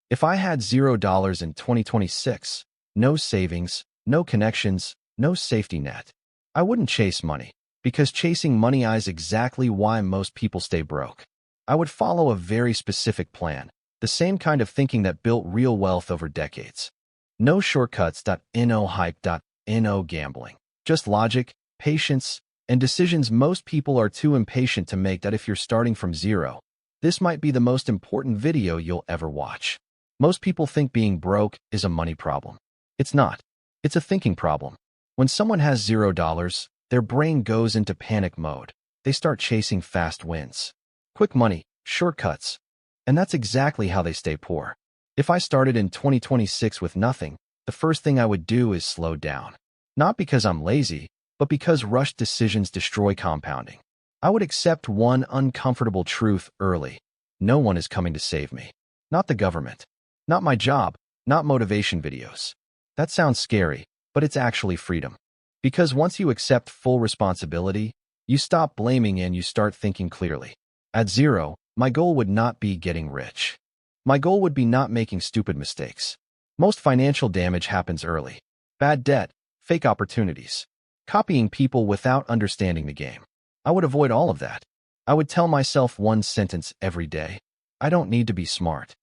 If I had $0 in 2026, no savings, no connections, no safety net, I wouldn't chase money, because chasing money is exactly why most people stay broke. I would follow a very specific plan, the same kind of thinking that built real wealth over decades. No shortcuts. No hype. No gambling. Just logic, patience, and decisions most people are too impatient to make. That if you're starting from zero, this might be the most important video you'll ever watch. Most people think being broke is a money problem. It's not. It's a thinking problem. When someone has $0, their brain goes into panic mode. They start chasing fast wins. Quick money, shortcuts. And that's exactly how they stay poor. If I started in 2026 with nothing, the first thing I would do is slow down. Not because I'm lazy, but because rushed decisions destroy compounding. I would accept one uncomfortable truth early. No one is coming to save me. Not the government. Not my job. Not motivation videos. That sounds scary, but it's actually freedom. Because once you accept full responsibility, you stop blaming and you start thinking clearly. At zero, my goal would not be getting rich. My goal would be not making stupid mistakes. Most financial damage happens early. Bad debt, fake opportunities, copying people without understanding the game. I would avoid all of that. I would tell myself one sentence every day. I don't need to be smart.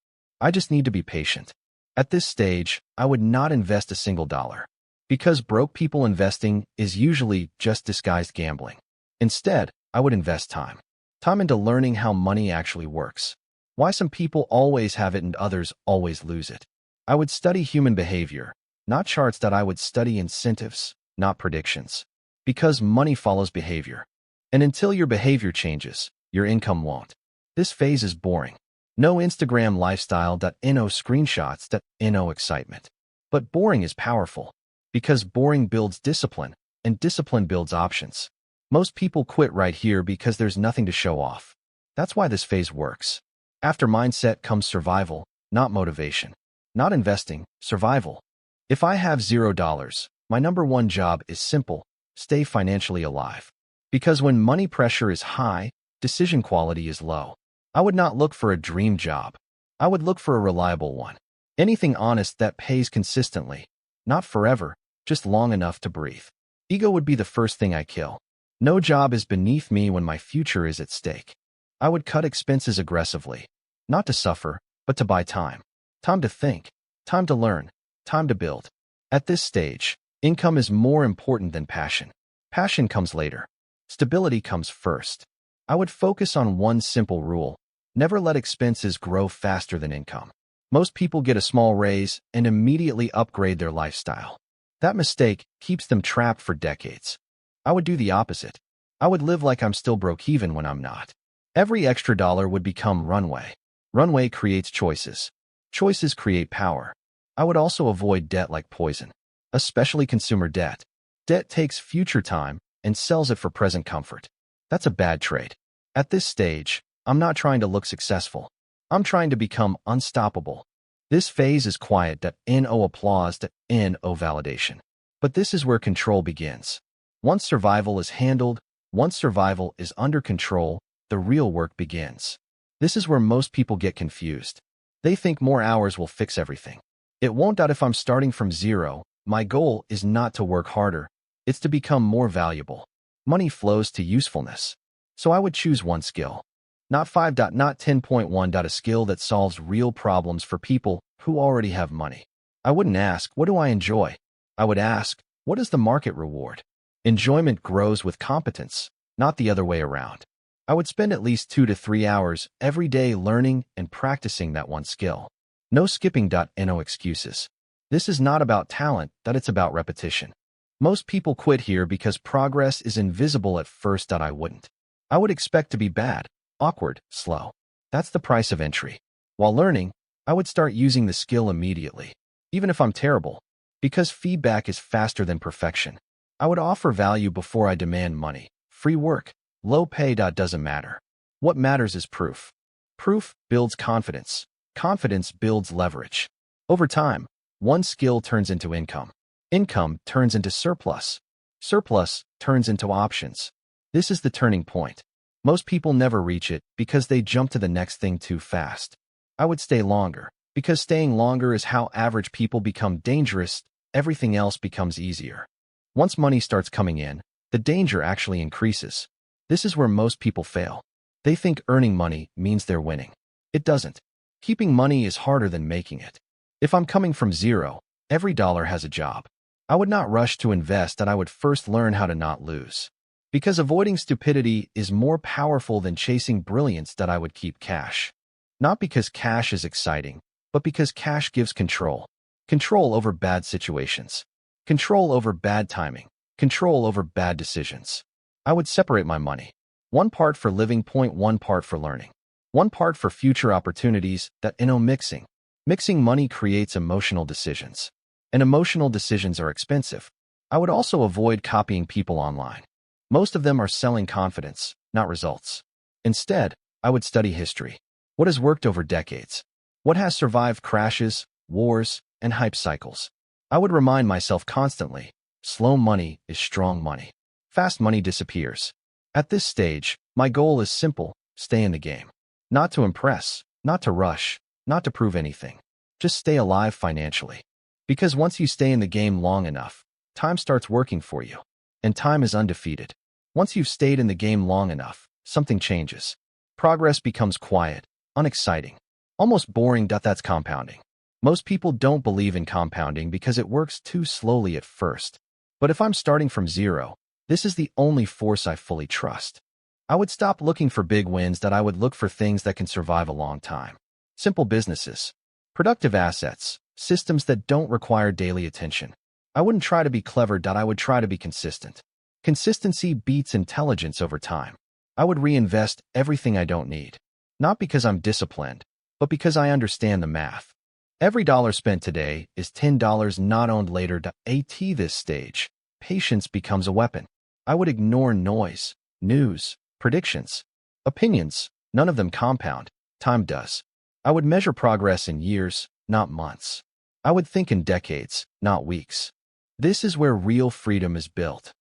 I just need to be patient. At this stage, I would not invest a single dollar. Because broke people investing is usually just disguised gambling. Instead, I would invest time. Time into learning how money actually works. Why some people always have it and others always lose it. I would study human behavior, not charts. I would study incentives, not predictions. Because money follows behavior. And until your behavior changes, your income won't. This phase is boring. No Instagram lifestyle. No screenshots. No excitement. But boring is powerful. Because boring builds discipline, and discipline builds options. Most people quit right here because there's nothing to show off. That's why this phase works. After mindset comes survival, not motivation. Not investing, survival. If I have $0, my number one job is simple: stay financially alive. Because when money pressure is high, decision quality is low. I would not look for a dream job. I would look for a reliable one. Anything honest that pays consistently. Not forever, just long enough to breathe. Ego would be the first thing I kill. No job is beneath me when my future is at stake. I would cut expenses aggressively. Not to suffer, but to buy time. Time to think. Time to learn. Time to build. At this stage, income is more important than passion. Passion comes later. Stability comes first. I would focus on one simple rule: never let expenses grow faster than income. Most people get a small raise and immediately upgrade their lifestyle. That mistake keeps them trapped for decades. I would do the opposite. I would live like I'm still broke even when I'm not. Every extra dollar would become runway. Runway creates choices. Choices create power. I would also avoid debt like poison, especially consumer debt. Debt takes future time and sells it for present comfort. That's a bad trade. At this stage, I'm not trying to look successful. I'm trying to become unstoppable. This phase is quiet. No applause. No validation. But this is where control begins. Once survival is handled, once survival is under control, the real work begins. This is where most people get confused. They think more hours will fix everything. It won't. If I'm starting from zero, my goal is not to work harder. It's to become more valuable. Money flows to usefulness. So I would choose one skill. Not 5. Not 10.1. A skill that solves real problems for people who already have money. I wouldn't ask, what do I enjoy? I would ask, what is the market reward? Enjoyment grows with competence, not the other way around. I would spend at least 2 to 3 hours every day learning and practicing that one skill. No skipping. No excuses. This is not about talent, it's about repetition. Most people quit here because progress is invisible at first. I wouldn't. I would expect to be bad, awkward, slow. That's the price of entry. While learning, I would start using the skill immediately, even if I'm terrible, because feedback is faster than perfection. I would offer value before I demand money. Free work, low pay. Doesn't matter. What matters is proof. Proof builds confidence. Confidence builds leverage. Over time, one skill turns into income. Income turns into surplus. Surplus turns into options. This is the turning point. Most people never reach it because they jump to the next thing too fast. I would stay longer. Because staying longer is how average people become dangerous, everything else becomes easier. Once money starts coming in, the danger actually increases. This is where most people fail. They think earning money means they're winning. It doesn't. Keeping money is harder than making it. If I'm coming from zero, every dollar has a job. I would not rush to invest, and I would first learn how to not lose. Because avoiding stupidity is more powerful than chasing brilliance, that I would keep cash. Not because cash is exciting, but because cash gives control. Control over bad situations. Control over bad timing. Control over bad decisions. I would separate my money. One part for living, one part for learning. One part for future opportunities. Mixing. Mixing money creates emotional decisions. And emotional decisions are expensive. I would also avoid copying people online. Most of them are selling confidence, not results. Instead, I would study history. What has worked over decades? What has survived crashes, wars, and hype cycles? I would remind myself constantly, slow money is strong money. Fast money disappears. At this stage, my goal is simple: stay in the game. Not to impress, not to rush, not to prove anything. Just stay alive financially. Because once you stay in the game long enough, time starts working for you. And time is undefeated. Once you've stayed in the game long enough, something changes. Progress becomes quiet, unexciting, almost boring. That's compounding. Most people don't believe in compounding because it works too slowly at first. But if I'm starting from zero, this is the only force I fully trust. I would stop looking for big wins, that I would look for things that can survive a long time. Simple businesses, productive assets, systems that don't require daily attention. I wouldn't try to be clever. I would try to be consistent. Consistency beats intelligence over time. I would reinvest everything I don't need. Not because I'm disciplined, but because I understand the math. Every dollar spent today is $10 not owned later. At this stage, patience becomes a weapon. I would ignore noise, news, predictions, opinions. None of them compound. Time does. I would measure progress in years, not months. I would think in decades, not weeks. This is where real freedom is built.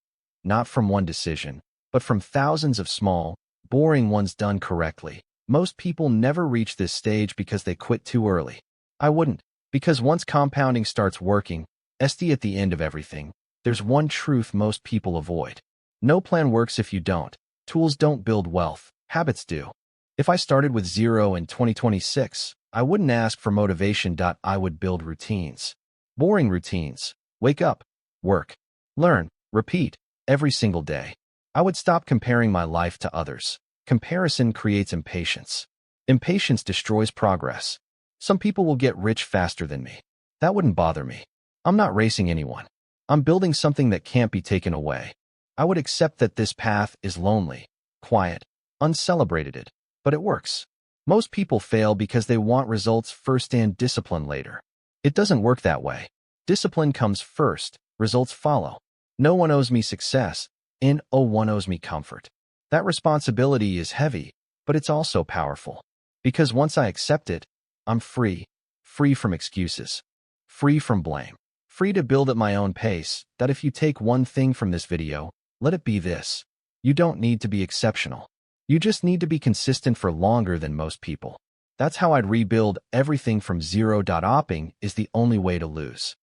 Not from one decision, but from thousands of small, boring ones done correctly. Most people never reach this stage because they quit too early. I wouldn't, because once compounding starts working, at the end of everything, there's one truth most people avoid. No plan works if you don't. Tools don't build wealth, habits do. If I started with zero in 2026, I wouldn't ask for motivation. I would build routines. Boring routines. Wake up, work, learn, repeat, every single day. I would stop comparing my life to others. Comparison creates impatience. Impatience destroys progress. Some people will get rich faster than me. That wouldn't bother me. I'm not racing anyone. I'm building something that can't be taken away. I would accept that this path is lonely, quiet, uncelebrated, but it works. Most people fail because they want results first and discipline later. It doesn't work that way. Discipline comes first, results follow. No one owes me success, and no one owes me comfort. That responsibility is heavy, but it's also powerful. Because once I accept it, I'm free. Free from excuses. Free from blame. Free to build at my own pace. That if you take one thing from this video, let it be this: you don't need to be exceptional. You just need to be consistent for longer than most people. That's how I'd rebuild everything from zero. Opping is the only way to lose.